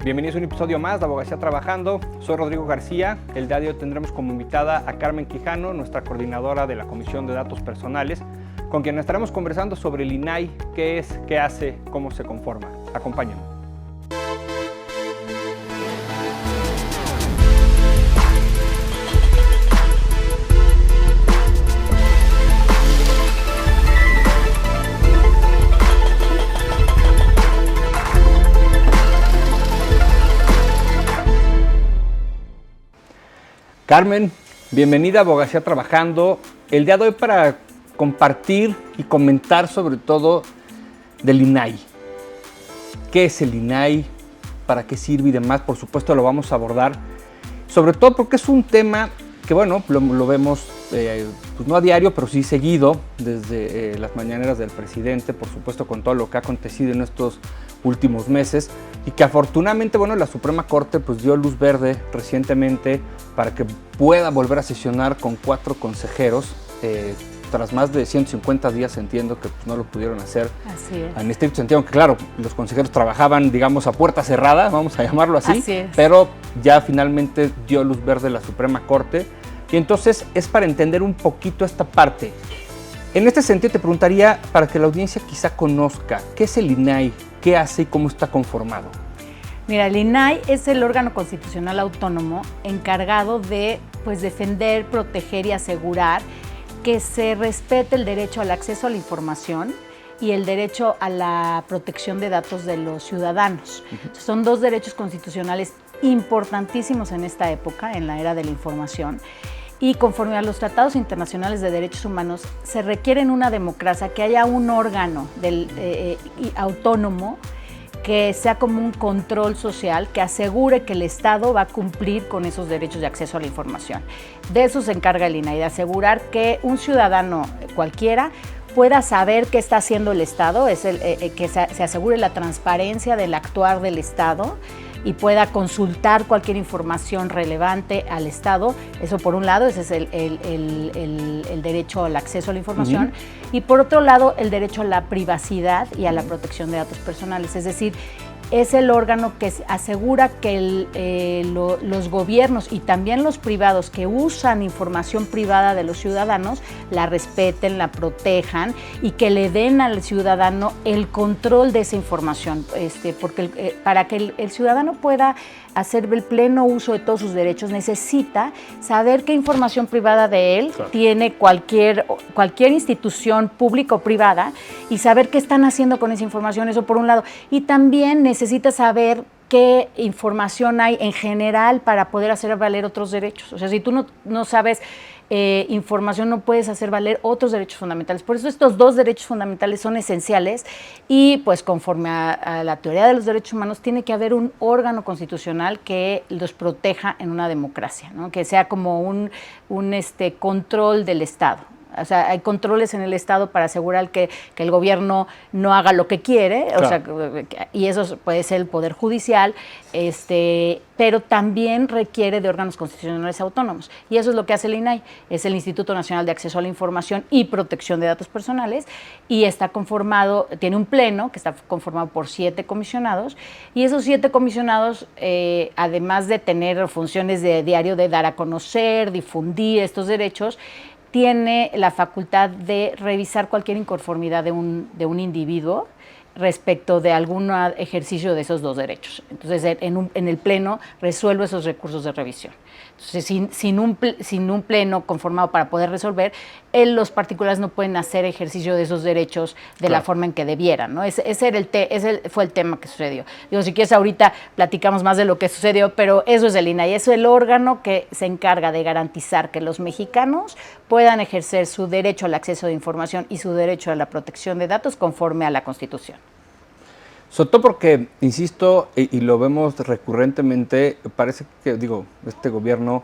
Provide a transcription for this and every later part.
Bienvenidos a un episodio más de Abogacía Trabajando. Soy Rodrigo García. El día de hoy tendremos como invitada a Carmen Quijano, nuestra coordinadora de la Comisión de Datos Personales, con quien estaremos conversando sobre el INAI, qué es, qué hace, cómo se conforma. Acompáñenme. Carmen, bienvenida a Abogacía Trabajando. El día de hoy para compartir y comentar sobre todo del INAI. ¿Qué es el INAI? ¿Para qué sirve y demás? Por supuesto lo vamos a abordar. Sobre todo porque es un tema que, bueno, lo vemos pues no a diario, pero sí seguido desde las mañaneras del presidente, por supuesto con todo lo que ha acontecido en estos últimos meses y que afortunadamente, bueno, la Suprema Corte pues dio luz verde recientemente para que pueda volver a sesionar con 4 consejeros tras más de 150 días. Entiendo que pues, no lo pudieron hacer. Así es. En estricto sentido, aunque claro, los consejeros trabajaban, digamos, a puerta cerrada, vamos a llamarlo así, Así es. pero ya finalmente dio luz verde la Suprema Corte y entonces es para entender un poquito esta parte. En este sentido te preguntaría, para que la audiencia quizá conozca, ¿qué es el INAI? ¿Qué hace y cómo está conformado? Mira, el INAI es el órgano constitucional autónomo encargado de defender, proteger y asegurar que se respete el derecho al acceso a la información y el derecho a la protección de datos de los ciudadanos. Son 2 derechos constitucionales importantísimos en esta época, en la era de la información. Y conforme a los tratados internacionales de derechos humanos, se requiere en una democracia que haya un órgano autónomo que sea como un control social que asegure que el Estado va a cumplir con esos derechos de acceso a la información. De eso se encarga el INAI, de asegurar que un ciudadano cualquiera pueda saber qué está haciendo el Estado, que se asegure la transparencia del actuar del Estado y pueda consultar cualquier información relevante al Estado. Eso por un lado, ese es el derecho al acceso a la información. Y por otro lado, el derecho a la privacidad y a la protección de datos personales. Es decir, es el órgano que asegura que los gobiernos y también los privados que usan información privada de los ciudadanos la respeten, la protejan y que le den al ciudadano el control de esa información, porque para que el ciudadano pueda hacer el pleno uso de todos sus derechos, necesita saber qué información privada de él tiene cualquier institución pública o privada y saber qué están haciendo con esa información, eso por un lado. Y también necesita saber qué información hay en general para poder hacer valer otros derechos. O sea, si tú no sabes información, no puedes hacer valer otros derechos fundamentales. Por eso estos 2 derechos fundamentales son esenciales y pues conforme a la teoría de los derechos humanos tiene que haber un órgano constitucional que los proteja en una democracia, ¿no? Que sea como un control del Estado. O sea, hay controles en el Estado para asegurar que el gobierno no haga lo que quiere, claro. O sea, y eso puede ser el Poder Judicial, pero también requiere de órganos constitucionales autónomos. Y eso es lo que hace el INAI, es el Instituto Nacional de Acceso a la Información y Protección de Datos Personales, y está conformado, tiene un pleno que está conformado por 7 comisionados, y esos 7 comisionados, además de tener funciones de diario de dar a conocer, difundir estos derechos, tiene la facultad de revisar cualquier inconformidad de un individuo respecto de algún ejercicio de esos 2 derechos. Entonces, en el pleno resuelve esos recursos de revisión. Entonces, sin un pleno conformado para poder resolver, los particulares no pueden hacer ejercicio de esos derechos de la forma en que debieran, ¿no? Ese fue el tema que sucedió. Digo, si quieres ahorita platicamos más de lo que sucedió, pero eso es el INAI, es el órgano que se encarga de garantizar que los mexicanos puedan ejercer su derecho al acceso de información y su derecho a la protección de datos conforme a la Constitución. Sobre todo porque, insisto, y lo vemos recurrentemente, parece que, este gobierno,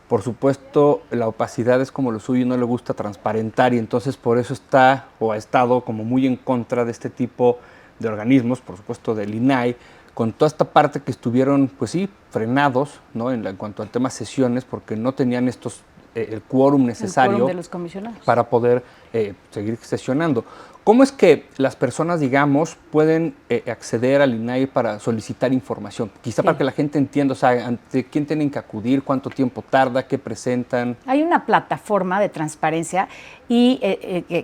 por supuesto, la opacidad es como lo suyo y no le gusta transparentar, y entonces por eso está o ha estado como muy en contra de este tipo de organismos, por supuesto del INAI, con toda esta parte que estuvieron, pues sí, frenados, ¿no? En cuanto al tema sesiones, porque no tenían el quórum necesario de los comisionados para poder seguir sesionando. ¿Cómo es que las personas, digamos, pueden acceder al INAI para solicitar información? Quizá para que la gente entienda, o sea, ante quién tienen que acudir, cuánto tiempo tarda, qué presentan. Hay una plataforma de transparencia y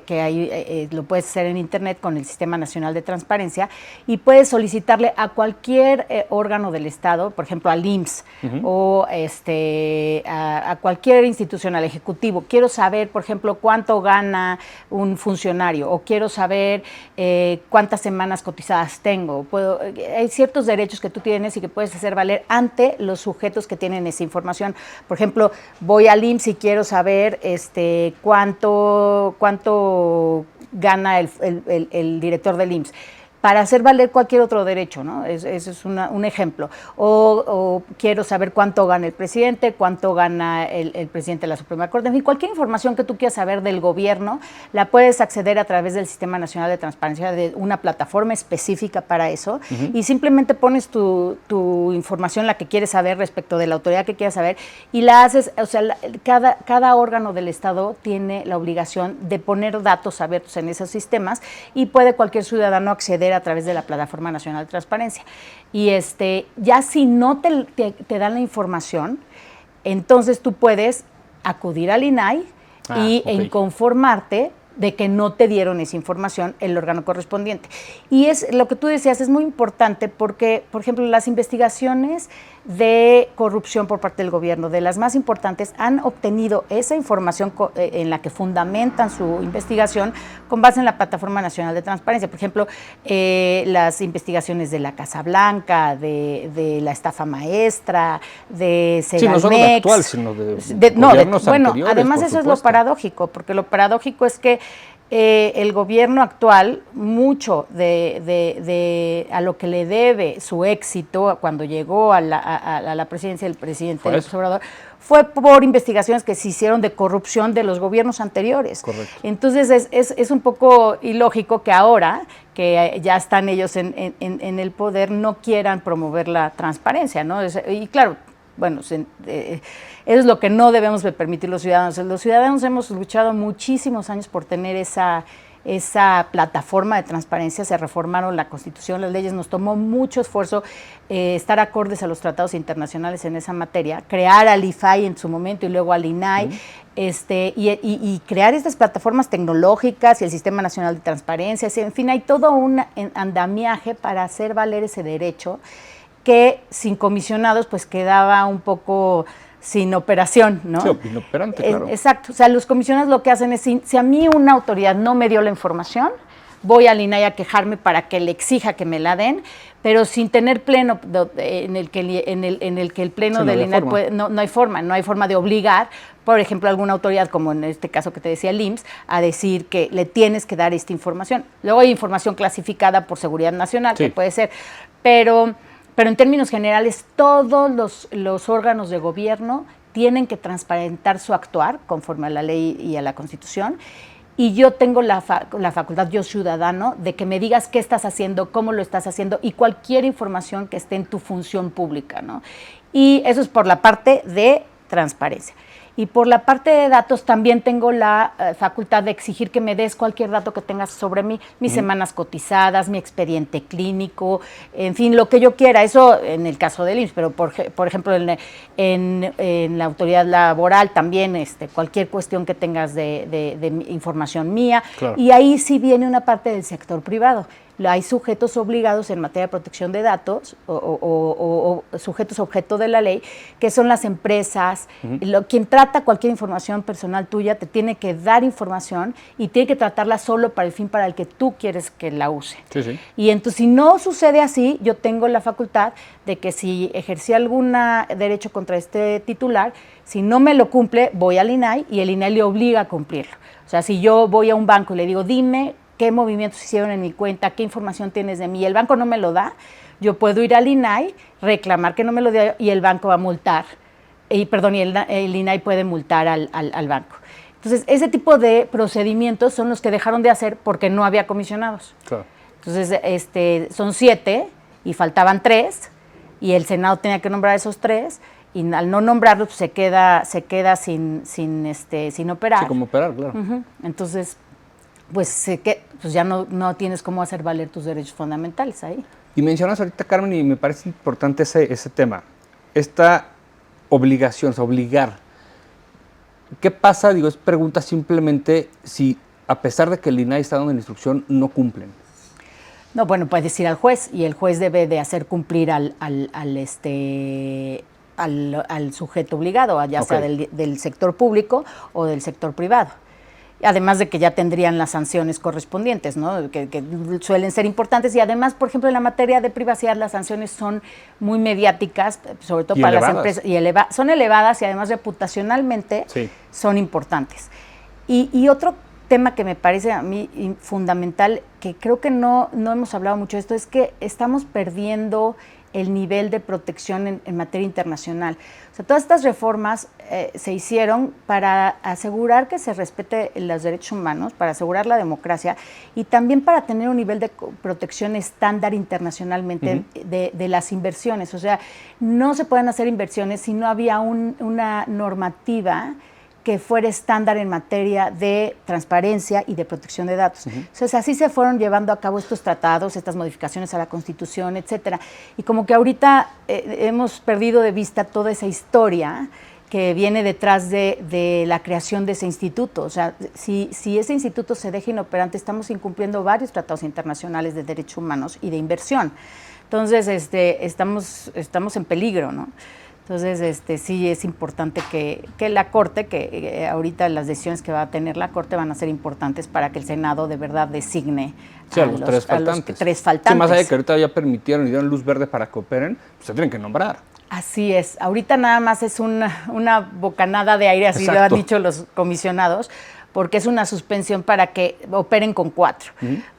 que ahí lo puedes hacer en internet con el Sistema Nacional de Transparencia y puedes solicitarle a cualquier órgano del Estado, por ejemplo al IMSS o a cualquier institución, al Ejecutivo. Quiero saber, por ejemplo, cuánto gana un funcionario o quiero saber cuántas semanas cotizadas tengo. Hay ciertos derechos que tú tienes y que puedes hacer valer ante los sujetos que tienen esa información. Por ejemplo, voy al IMSS y quiero saber cuánto gana el director del IMSS, para hacer valer cualquier otro derecho, ¿no? Ese es un ejemplo. O quiero saber cuánto gana el presidente, cuánto gana el presidente de la Suprema Corte. En fin, cualquier información que tú quieras saber del gobierno, la puedes acceder a través del Sistema Nacional de Transparencia, de una plataforma específica para eso, y simplemente pones tu información, la que quieres saber respecto de la autoridad que quieras saber, y la haces, o sea, cada órgano del Estado tiene la obligación de poner datos abiertos en esos sistemas, y puede cualquier ciudadano acceder a través de la Plataforma Nacional de Transparencia. Y ya si no te dan la información, entonces tú puedes acudir al INAI y inconformarte de que no te dieron esa información el órgano correspondiente. Y es lo que tú decías, es muy importante porque, por ejemplo, las investigaciones de corrupción por parte del gobierno, de las más importantes, han obtenido esa información en la que fundamentan su investigación con base en la Plataforma Nacional de Transparencia. Por ejemplo, las investigaciones de la Casa Blanca, de la estafa maestra, de Segalmex. Sí, no solo de actual, sino de gobiernos anteriores, además eso es lo paradójico, porque lo paradójico es que el gobierno actual, mucho a lo que le debe su éxito cuando llegó a la presidencia del presidente López Obrador, fue por investigaciones que se hicieron de corrupción de los gobiernos anteriores. Correcto. Entonces es un poco ilógico que ahora, que ya están ellos en el poder, no quieran promover la transparencia, ¿no? Y claro, bueno, eso es lo que no debemos de permitir los ciudadanos. Los ciudadanos hemos luchado muchísimos años por tener esa plataforma de transparencia. Se reformaron la Constitución, las leyes, nos tomó mucho esfuerzo estar acordes a los tratados internacionales en esa materia, crear al IFAI en su momento y luego al INAI, y crear estas plataformas tecnológicas y el Sistema Nacional de Transparencia. En fin, hay todo un andamiaje para hacer valer ese derecho que sin comisionados pues quedaba un poco sin operación, ¿no? Sí, inoperante, claro. Exacto, o sea, los comisionados lo que hacen es, si a mí una autoridad no me dio la información, voy al INAI a quejarme para que le exija que me la den, pero sin tener pleno en el que el pleno del INAI no hay forma de obligar, por ejemplo, a alguna autoridad, como en este caso que te decía el IMSS, a decir que le tienes que dar esta información. Luego hay información clasificada por seguridad nacional, que puede ser, pero en términos generales, todos los órganos de gobierno tienen que transparentar su actuar conforme a la ley y a la Constitución. Y yo tengo la facultad, yo ciudadano, de que me digas qué estás haciendo, cómo lo estás haciendo y cualquier información que esté en tu función pública, ¿no? Y eso es por la parte de transparencia. Y por la parte de datos también tengo la facultad de exigir que me des cualquier dato que tengas sobre mí, mis semanas cotizadas, mi expediente clínico, en fin, lo que yo quiera. Eso en el caso del IMSS, pero por ejemplo en la autoridad laboral también cualquier cuestión que tengas de información mía. Claro. Y ahí sí viene una parte del sector privado. Hay sujetos obligados en materia de protección de datos o sujetos objeto de la ley, que son las empresas. Quien trata cualquier información personal tuya te tiene que dar información y tiene que tratarla solo para el fin para el que tú quieres que la use. Sí, sí. Y entonces, si no sucede así, yo tengo la facultad de que si ejercí algún derecho contra este titular, si no me lo cumple, voy al INAI y el INAI le obliga a cumplirlo. O sea, si yo voy a un banco y le digo, dime qué movimientos hicieron en mi cuenta, qué información tienes de mí, y el banco no me lo da, yo puedo ir al INAI, reclamar que no me lo dio y el banco va a multar, y el INAI puede multar al banco. Entonces, ese tipo de procedimientos son los que dejaron de hacer porque no había comisionados. Claro. Entonces, son 7 y faltaban 3, y el Senado tenía que nombrar esos 3, y al no nombrarlos pues, se queda sin operar. Sí, como operar, claro. Entonces, pues, pues ya no tienes cómo hacer valer tus derechos fundamentales ahí. Y mencionas ahorita, Carmen, y me parece importante ese tema, esta obligación, o sea, obligar. ¿Qué pasa? Digo, es pregunta simplemente si, a pesar de que el INAI está dando la instrucción, no cumplen. No, bueno, puedes ir al juez y el juez debe de hacer cumplir al sujeto obligado, ya sea del sector público o del sector privado. Además de que ya tendrían las sanciones correspondientes, ¿no? Que suelen ser importantes, y además, por ejemplo, en la materia de privacidad las sanciones son muy mediáticas, sobre todo para las empresas, y son elevadas y además reputacionalmente son importantes. Y otro tema que me parece a mí fundamental, que creo que no hemos hablado mucho de esto, es que estamos perdiendo el nivel de protección en materia internacional. O sea, todas estas reformas se hicieron para asegurar que se respete los derechos humanos, para asegurar la democracia y también para tener un nivel de protección estándar internacionalmente de las inversiones. O sea, no se pueden hacer inversiones si no había una normativa que fuera estándar en materia de transparencia y de protección de datos. Entonces, así se fueron llevando a cabo estos tratados, estas modificaciones a la Constitución, etcétera. Y como que ahorita hemos perdido de vista toda esa historia que viene detrás de la creación de ese instituto. O sea, si ese instituto se deja inoperante, estamos incumpliendo varios tratados internacionales de derechos humanos y de inversión. Entonces, estamos en peligro, ¿no? Entonces, sí es importante que la Corte, que ahorita las decisiones que va a tener la Corte van a ser importantes para que el Senado de verdad designe a los tres faltantes. Sí, más allá de que ahorita ya permitieron y dieron luz verde para que operen, pues se tienen que nombrar. Así es. Ahorita nada más es una bocanada de aire, así lo han dicho los comisionados, porque es una suspensión para que operen con 4.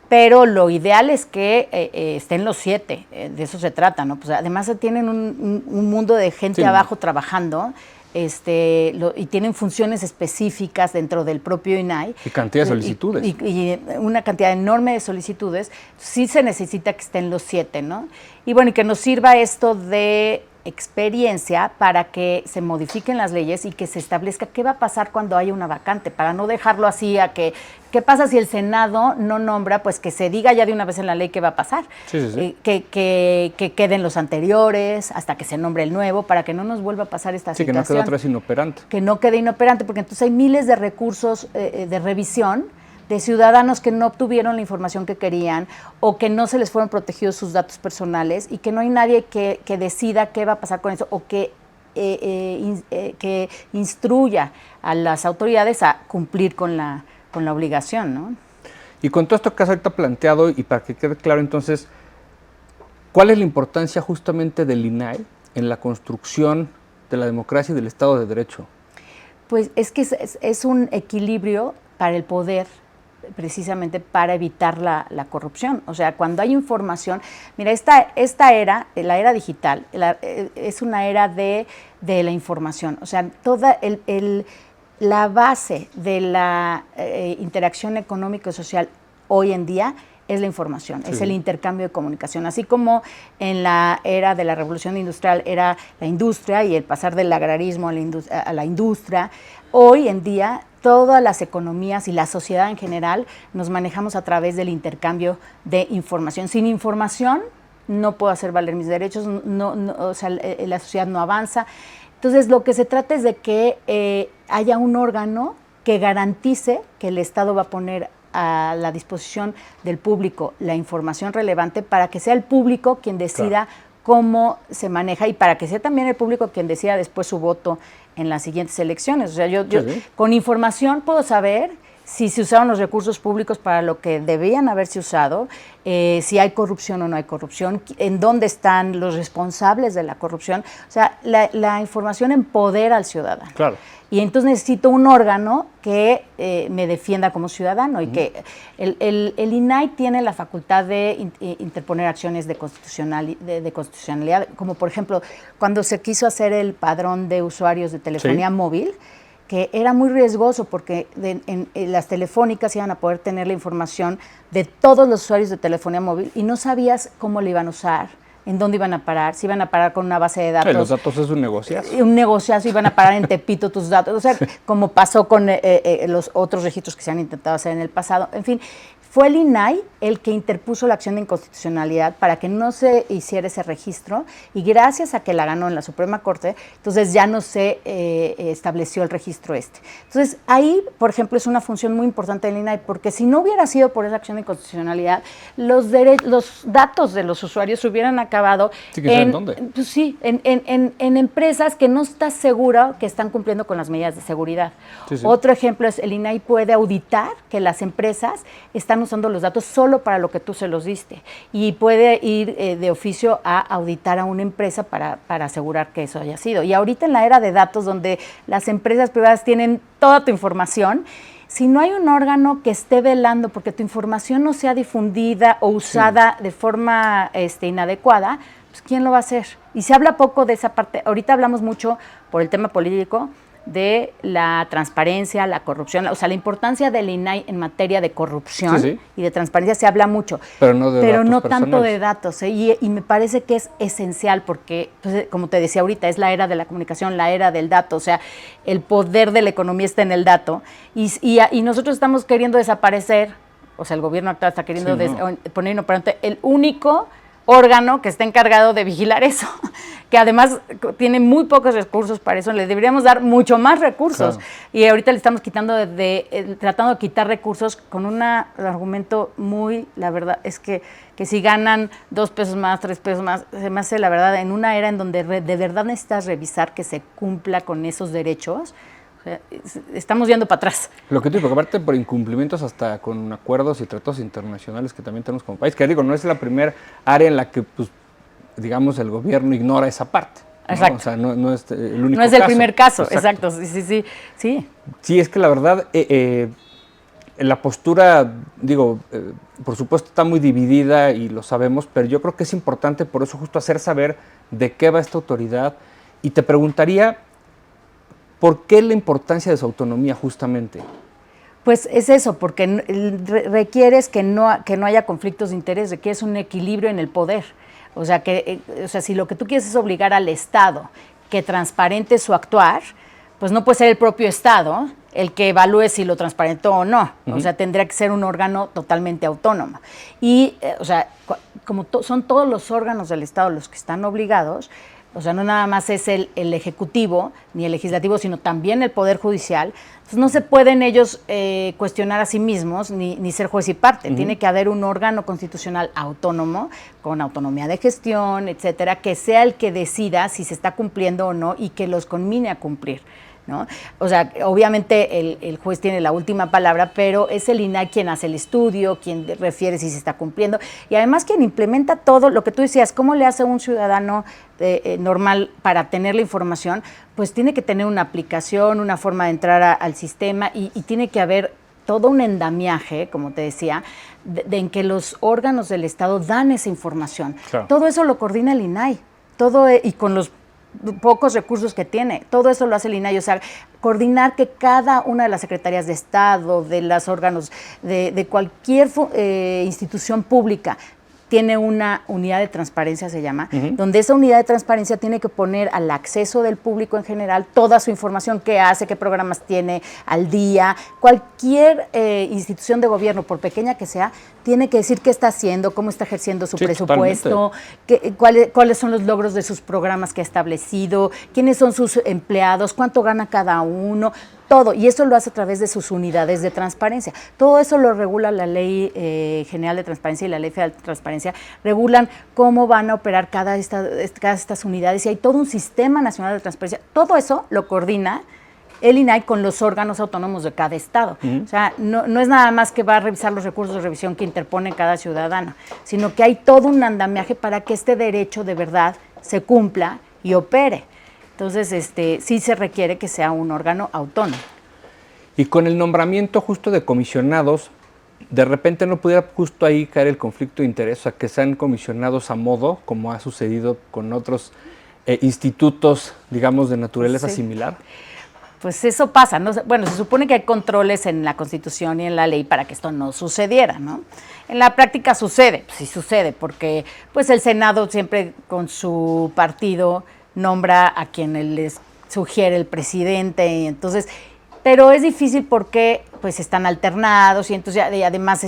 Pero lo ideal es que estén los 7, de eso se trata, ¿no? Pues además tienen un mundo de gente abajo trabajando, y tienen funciones específicas dentro del propio INAI. Y cantidad de solicitudes. Y una cantidad enorme de solicitudes. Sí se necesita que estén los 7, ¿no? Y bueno, y que nos sirva esto de experiencia para que se modifiquen las leyes y que se establezca qué va a pasar cuando haya una vacante, para no dejarlo así a que, ¿qué pasa si el Senado no nombra? Pues que se diga ya de una vez en la ley qué va a pasar, que queden los anteriores hasta que se nombre el nuevo, para que no nos vuelva a pasar esta situación. Que no quede otra vez inoperante. Que no quede inoperante, porque entonces hay miles de recursos de revisión de ciudadanos que no obtuvieron la información que querían o que no se les fueron protegidos sus datos personales y que no hay nadie que decida qué va a pasar con eso o que instruya a las autoridades a cumplir con la obligación, ¿no? Y con todo esto que has ahorita planteado, y para que quede claro entonces, ¿cuál es la importancia justamente del INAI en la construcción de la democracia y del Estado de Derecho? Pues es que es un equilibrio para el poder, precisamente para evitar la corrupción. O sea, cuando hay información, mira, esta era, la era digital, es una era de la información. O sea, toda la base de la interacción económica y social hoy en día es la información, es el intercambio de comunicación. Así como en la era de la revolución industrial era la industria y el pasar del agrarismo a la industria, hoy en día todas las economías y la sociedad en general nos manejamos a través del intercambio de información. Sin información no puedo hacer valer mis derechos, o sea, la sociedad no avanza. Entonces, lo que se trata es de que haya un órgano que garantice que el Estado va a poner a la disposición del público la información relevante para que sea el público quien decida cómo se maneja y para que sea también el público quien decida después su voto en las siguientes elecciones. O sea, yo con información puedo saber si se usaron los recursos públicos para lo que debían haberse usado, si hay corrupción o no hay corrupción, en dónde están los responsables de la corrupción. O sea, la información empodera al ciudadano. Claro. Y entonces necesito un órgano que me defienda como ciudadano y que el INAI tiene la facultad de interponer acciones de constitucionalidad, como por ejemplo cuando se quiso hacer el padrón de usuarios de telefonía móvil, que era muy riesgoso porque en las telefónicas iban a poder tener la información de todos los usuarios de telefonía móvil y no sabías cómo le iban a usar, en dónde iban a parar, si iban a parar con una base de datos. Los datos es un negociazo. Un negociazo, iban a parar en Tepito tus datos, o sea, como pasó con los otros registros que se han intentado hacer en el pasado. En fin, fue el INAI el que interpuso la acción de inconstitucionalidad para que no se hiciera ese registro, y gracias a que la ganó en la Suprema Corte, entonces ya no se estableció el registro este. Entonces ahí, por ejemplo, es una función muy importante del INAI, porque si no hubiera sido por esa acción de inconstitucionalidad, los datos de los usuarios se hubieran acabado ¿en dónde? Pues sí, en empresas que no estás segura que están cumpliendo con las medidas de seguridad. Sí. Otro ejemplo es el INAI puede auditar que las empresas están usando los datos solo para lo que tú se los diste, y puede ir de oficio a auditar a una empresa para asegurar que eso haya sido. Y ahorita en la era de datos, donde las empresas privadas tienen toda tu información, si no hay un órgano que esté velando porque tu información no sea difundida o usada de forma inadecuada, pues ¿quién lo va a hacer? Y se habla poco de esa parte. Ahorita hablamos mucho por el tema político de la transparencia, la corrupción, o sea, la importancia del INAI en materia de corrupción y de transparencia se habla mucho, pero no tanto de datos, y me parece que es esencial porque, pues, como te decía ahorita, es la era de la comunicación, la era del dato, o sea, el poder de la economía está en el dato, y nosotros estamos queriendo desaparecer, o sea, el gobierno actual está queriendo poner inoperante el único órgano que está encargado de vigilar eso, que además tiene muy pocos recursos para eso, le deberíamos dar mucho más recursos. Claro. Y ahorita le estamos quitando tratando de quitar recursos con un argumento muy, la verdad, es que si ganan 2 pesos más, 3 pesos más, se me hace, la verdad, en una era en donde de verdad necesitas revisar que se cumpla con esos derechos. Estamos yendo para atrás. Lo que te digo, porque aparte por incumplimientos hasta con acuerdos y tratados internacionales que también tenemos como país, que digo, no es la primera área en la que, pues, digamos, el gobierno ignora esa parte, ¿no? Exacto. O sea, no es el único caso. No es el primer caso, exacto. Sí. Sí, es que la verdad, la postura, digo, por supuesto está muy dividida y lo sabemos, pero yo creo que es importante por eso justo hacer saber de qué va esta autoridad, y te preguntaría, ¿por qué la importancia de su autonomía justamente? Pues es eso, porque requieres que no haya conflictos de interés, requieres un equilibrio en el poder. O sea, si lo que tú quieres es obligar al Estado que transparente su actuar, pues no puede ser el propio Estado el que evalúe si lo transparentó o no. O sea, tendría que ser un órgano totalmente autónomo. Y, o sea, como son todos los órganos del Estado los que están obligados, o sea, no nada más es el Ejecutivo ni el Legislativo, sino también el Poder Judicial. Entonces no se pueden ellos cuestionar a sí mismos ni ser juez y parte. Tiene que haber un órgano constitucional autónomo, con autonomía de gestión, etcétera, que sea el que decida si se está cumpliendo o no y que los conmine a cumplir, ¿no? O sea, obviamente el juez tiene la última palabra, pero es el INAI quien hace el estudio, quien refiere si se está cumpliendo, y además quien implementa todo lo que tú decías. ¿Cómo le hace un ciudadano normal para tener la información? Pues tiene que tener una aplicación, una forma de entrar al sistema, y tiene que haber todo un endamiaje, como te decía, en que los órganos del Estado dan esa información. Claro. Todo eso lo coordina el INAI, y con los pocos recursos que tiene, todo eso lo hace el INAI. O sea, coordinar que cada una de las secretarías de Estado, de los órganos, de cualquier institución pública, tiene una unidad de transparencia, se llama, donde esa unidad de transparencia tiene que poner al acceso del público en general toda su información, qué hace, qué programas tiene al día. Cualquier institución de gobierno, por pequeña que sea, tiene que decir qué está haciendo, cómo está ejerciendo su presupuesto, cuáles son los logros de sus programas que ha establecido, quiénes son sus empleados, cuánto gana cada uno. Todo, y eso lo hace a través de sus unidades de transparencia. Todo eso lo regula la Ley General de Transparencia y la Ley Federal de Transparencia. Regulan cómo van a operar cada estas unidades, y hay todo un sistema nacional de transparencia. Todo eso lo coordina el INAI con los órganos autónomos de cada estado. O sea, no es nada más que va a revisar los recursos de revisión que interpone cada ciudadano, sino que hay todo un andamiaje para que este derecho de verdad se cumpla y opere. Entonces, sí se requiere que sea un órgano autónomo. Y con el nombramiento justo de comisionados, de repente no pudiera justo ahí caer el conflicto de interés, o sea, que sean comisionados a modo, como ha sucedido con otros institutos, digamos, de naturaleza similar. pues eso pasa, ¿no? Bueno, se supone que hay controles en la Constitución y en la ley para que esto no sucediera, ¿no? En la práctica sucede, pues sí sucede, porque pues el Senado siempre con su partido nombra a quien les sugiere el presidente, y entonces, pero es difícil porque pues están alternados y entonces y además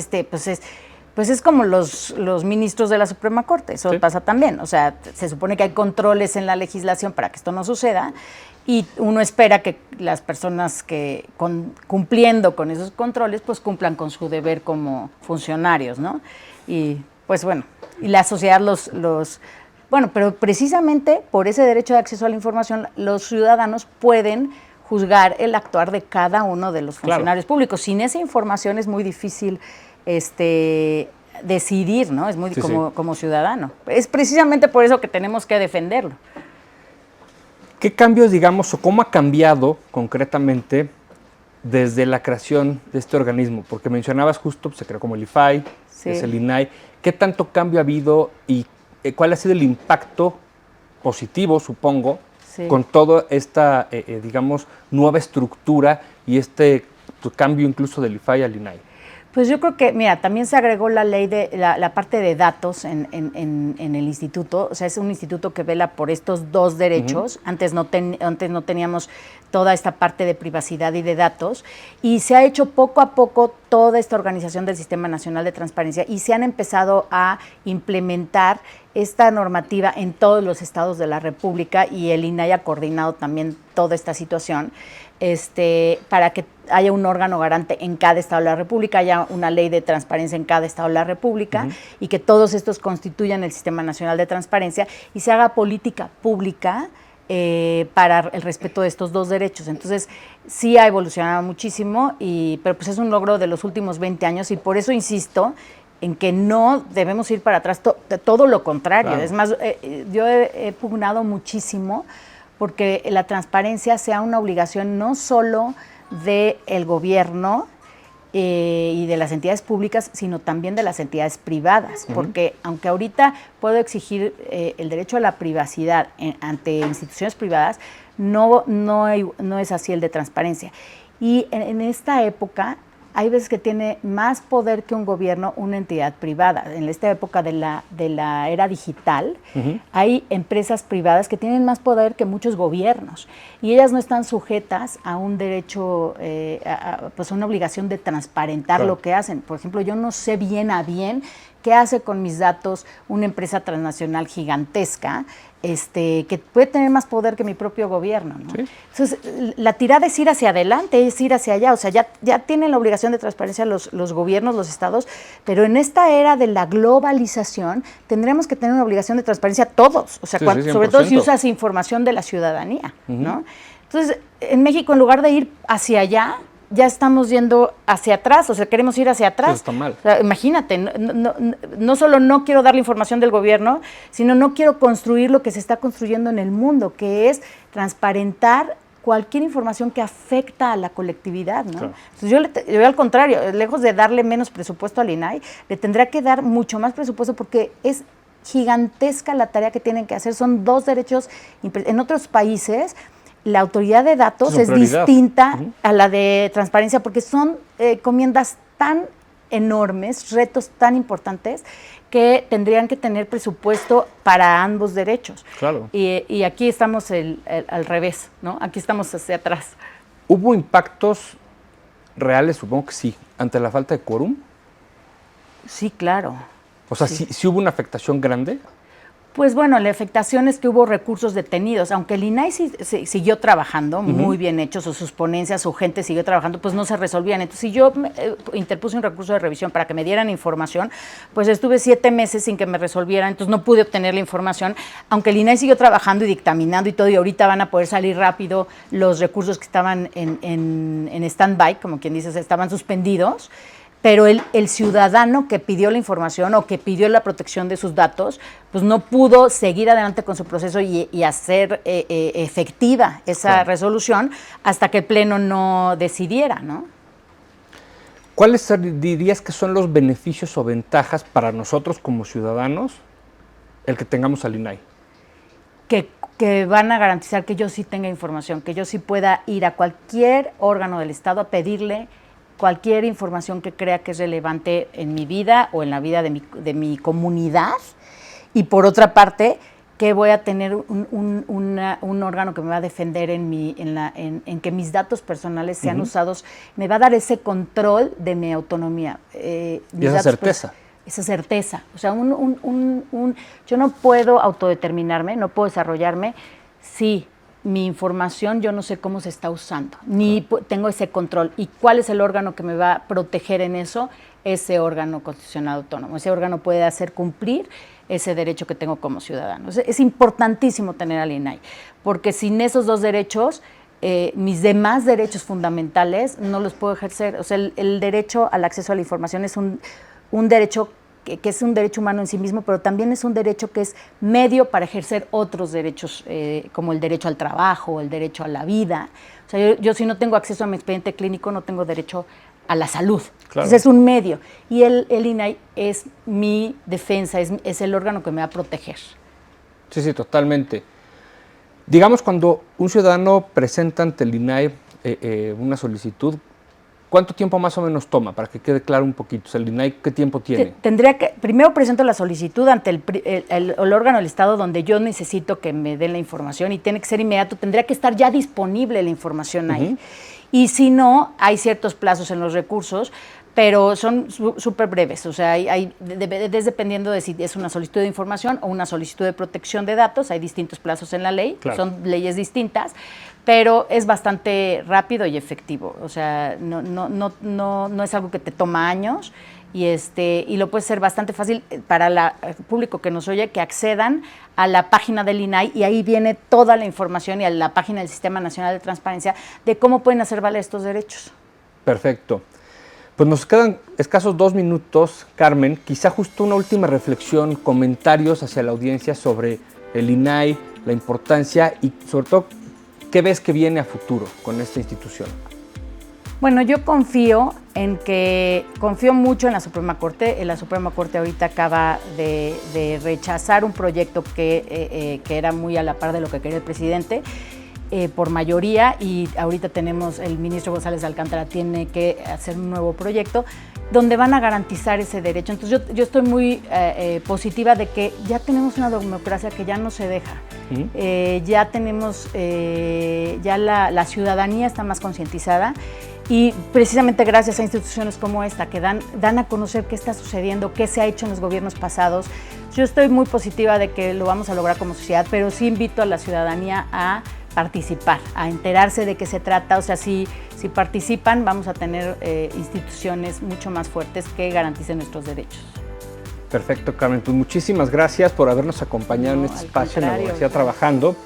pues es como los ministros de la Suprema Corte, eso sí pasa también, o sea, se supone que hay controles en la legislación para que esto no suceda y uno espera que las personas que cumpliendo con esos controles pues cumplan con su deber como funcionarios, ¿no? Y pues bueno, y la sociedad bueno, pero precisamente por ese derecho de acceso a la información los ciudadanos pueden juzgar el actuar de cada uno de los funcionarios públicos. Sin esa información es muy difícil decidir, ¿no? Es muy como ciudadano. Es precisamente por eso que tenemos que defenderlo. ¿Qué cambios, digamos, o cómo ha cambiado concretamente desde la creación de este organismo? Porque mencionabas justo, se creó como el IFAI, es el INAI. ¿Qué tanto cambio ha habido y cuál ha sido el impacto positivo, supongo, con toda esta, digamos, nueva estructura y cambio incluso del IFAI al INAI? Pues yo creo que, mira, también se agregó la ley de la parte de datos en el instituto, o sea, es un instituto que vela por estos dos derechos. Antes no teníamos toda esta parte de privacidad y de datos, y se ha hecho poco a poco toda esta organización del Sistema Nacional de Transparencia y se han empezado a implementar esta normativa en todos los estados de la República, y el INAI ha coordinado también toda esta situación para que haya un órgano garante en cada estado de la República, haya una ley de transparencia en cada estado de la República, y que todos estos constituyan el Sistema Nacional de Transparencia y se haga política pública para el respeto de estos dos derechos. Entonces, sí ha evolucionado muchísimo, pero pues es un logro de los últimos 20 años, y por eso insisto en que no debemos ir para atrás, todo lo contrario. Claro. Es más, yo he pugnado muchísimo porque la transparencia sea una obligación no solo del gobierno y de las entidades públicas, sino también de las entidades privadas, porque aunque ahorita puedo exigir el derecho a la privacidad ante instituciones privadas, no es así el de transparencia. Y en esta época hay veces que tiene más poder que un gobierno una entidad privada. En esta época de la era digital, hay empresas privadas que tienen más poder que muchos gobiernos, y ellas no están sujetas a un derecho, pues a una obligación de transparentar lo que hacen. Por ejemplo, yo no sé bien a bien qué hace con mis datos una empresa transnacional gigantesca, que puede tener más poder que mi propio gobierno, ¿no? ¿Sí? Entonces, la tirada es ir hacia adelante, es ir hacia allá. O sea, ya tienen la obligación de transparencia los gobiernos, los estados, pero en esta era de la globalización tendremos que tener una obligación de transparencia todos. O sea, sobre todo si usas información de la ciudadanía, ¿no? Entonces, en México, en lugar de ir hacia allá, ya estamos yendo hacia atrás, o sea, queremos ir hacia atrás. Eso está mal. O sea, imagínate, no solo no quiero dar la información del gobierno, sino no quiero construir lo que se está construyendo en el mundo, que es transparentar cualquier información que afecta a la colectividad, ¿no? Claro. Entonces yo al contrario, lejos de darle menos presupuesto al INAI, le tendría que dar mucho más presupuesto, porque es gigantesca la tarea que tienen que hacer. Son dos derechos. En otros países la autoridad de datos es distinta a la de transparencia, porque son encomiendas tan enormes, retos tan importantes, que tendrían que tener presupuesto para ambos derechos. Claro. Y aquí estamos al revés, ¿no? Aquí estamos hacia atrás. ¿Hubo impactos reales? Supongo que sí, ante la falta de quórum. Sí, claro. O sea, ¿sí hubo una afectación grande? Pues bueno, la afectación es que hubo recursos detenidos, aunque el INAI siguió trabajando, muy bien hecho, sus ponencias, su gente siguió trabajando, pues no se resolvían. Entonces, si yo interpuse un recurso de revisión para que me dieran información, pues estuve 7 meses sin que me resolvieran, entonces no pude obtener la información, aunque el INAI siguió trabajando y dictaminando y todo, y ahorita van a poder salir rápido los recursos que estaban en stand-by, como quien dice, estaban suspendidos. Pero el ciudadano que pidió la información o que pidió la protección de sus datos, pues no pudo seguir adelante con su proceso y hacer efectiva esa resolución hasta que el Pleno no decidiera, ¿no? ¿Cuáles dirías que son los beneficios o ventajas para nosotros como ciudadanos el que tengamos al INAI? Que que van a garantizar que yo sí tenga información, que yo sí pueda ir a cualquier órgano del Estado a pedirle cualquier información que crea que es relevante en mi vida o en la vida de mi comunidad. Y por otra parte, que voy a tener un órgano que me va a defender en que mis datos personales sean usados, me va a dar ese control de mi autonomía. Y esa certeza. Esa certeza. O sea, yo no puedo autodeterminarme, no puedo desarrollarme si mi información yo no sé cómo se está usando, ni tengo ese control. ¿Y cuál es el órgano que me va a proteger en eso? Ese órgano constitucional autónomo. Ese órgano puede hacer cumplir ese derecho que tengo como ciudadano. Es importantísimo tener al INAI, porque sin esos dos derechos, mis demás derechos fundamentales no los puedo ejercer. O sea, el derecho al acceso a la información es un derecho que es un derecho humano en sí mismo, pero también es un derecho que es medio para ejercer otros derechos, como el derecho al trabajo, el derecho a la vida. O sea, yo si no tengo acceso a mi expediente clínico, no tengo derecho a la salud. Claro. Entonces es un medio. Y el INAI es mi defensa, es el órgano que me va a proteger. Sí, totalmente. Digamos, cuando un ciudadano presenta ante el INAI una solicitud, ¿cuánto tiempo más o menos toma? Para que quede claro un poquito. O sea, el INAI, ¿qué tiempo tiene? Primero presento la solicitud ante el órgano del Estado donde yo necesito que me den la información y tiene que ser inmediato. Tendría que estar ya disponible la información ahí. Y si no, hay ciertos plazos en los recursos, pero son súper breves. O sea, dependiendo de si es una solicitud de información o una solicitud de protección de datos, hay distintos plazos en la ley, claro. Son leyes distintas, pero es bastante rápido y efectivo. O sea, no es algo que te toma años y lo puede ser bastante fácil para el público que nos oye, que accedan a la página del INAI y ahí viene toda la información y a la página del Sistema Nacional de Transparencia de cómo pueden hacer valer estos derechos. Perfecto. Pues nos quedan escasos 2 minutos, Carmen. Quizá justo una última reflexión, comentarios hacia la audiencia sobre el INAI, la importancia y sobre todo, ¿qué ves que viene a futuro con esta institución? Bueno, yo confío mucho en la Suprema Corte. La Suprema Corte ahorita acaba de rechazar un proyecto que era muy a la par de lo que quería el presidente. Por mayoría, y ahorita el ministro González de Alcántara tiene que hacer un nuevo proyecto donde van a garantizar ese derecho. Entonces yo estoy muy positiva de que ya tenemos una democracia que ya no se deja. Ya tenemos, ya la ciudadanía está más concientizada y precisamente gracias a instituciones como esta que dan a conocer qué está sucediendo, qué se ha hecho en los gobiernos pasados. Yo estoy muy positiva de que lo vamos a lograr como sociedad, pero sí invito a la ciudadanía a participar, a enterarse de qué se trata. O sea, si participan, vamos a tener instituciones mucho más fuertes que garanticen nuestros derechos. Perfecto, Carmen. Pues muchísimas gracias por habernos acompañado en este espacio en la Abogacía Trabajando.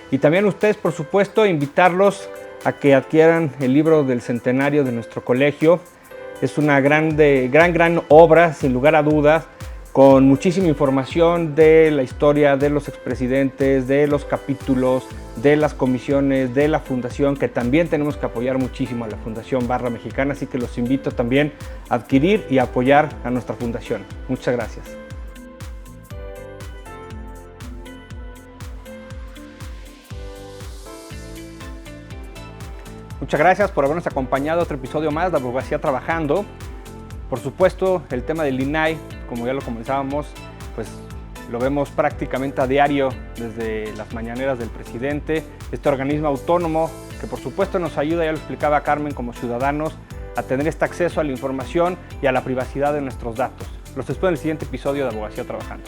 Y también ustedes, por supuesto, invitarlos a que adquieran el libro del centenario de nuestro colegio. Es una gran obra, sin lugar a dudas, con muchísima información de la historia de los expresidentes, de los capítulos, de las comisiones, de la fundación, que también tenemos que apoyar muchísimo a la Fundación Barra Mexicana, así que los invito también a adquirir y apoyar a nuestra fundación. Muchas gracias. Muchas gracias por habernos acompañado a otro episodio más de Abogacía Trabajando. Por supuesto, el tema del INAI, como ya lo comenzábamos, pues lo vemos prácticamente a diario desde las mañaneras del presidente, este organismo autónomo que por supuesto nos ayuda, ya lo explicaba Carmen, como ciudadanos, a tener este acceso a la información y a la privacidad de nuestros datos. Los espero en el siguiente episodio de Abogacía Trabajando.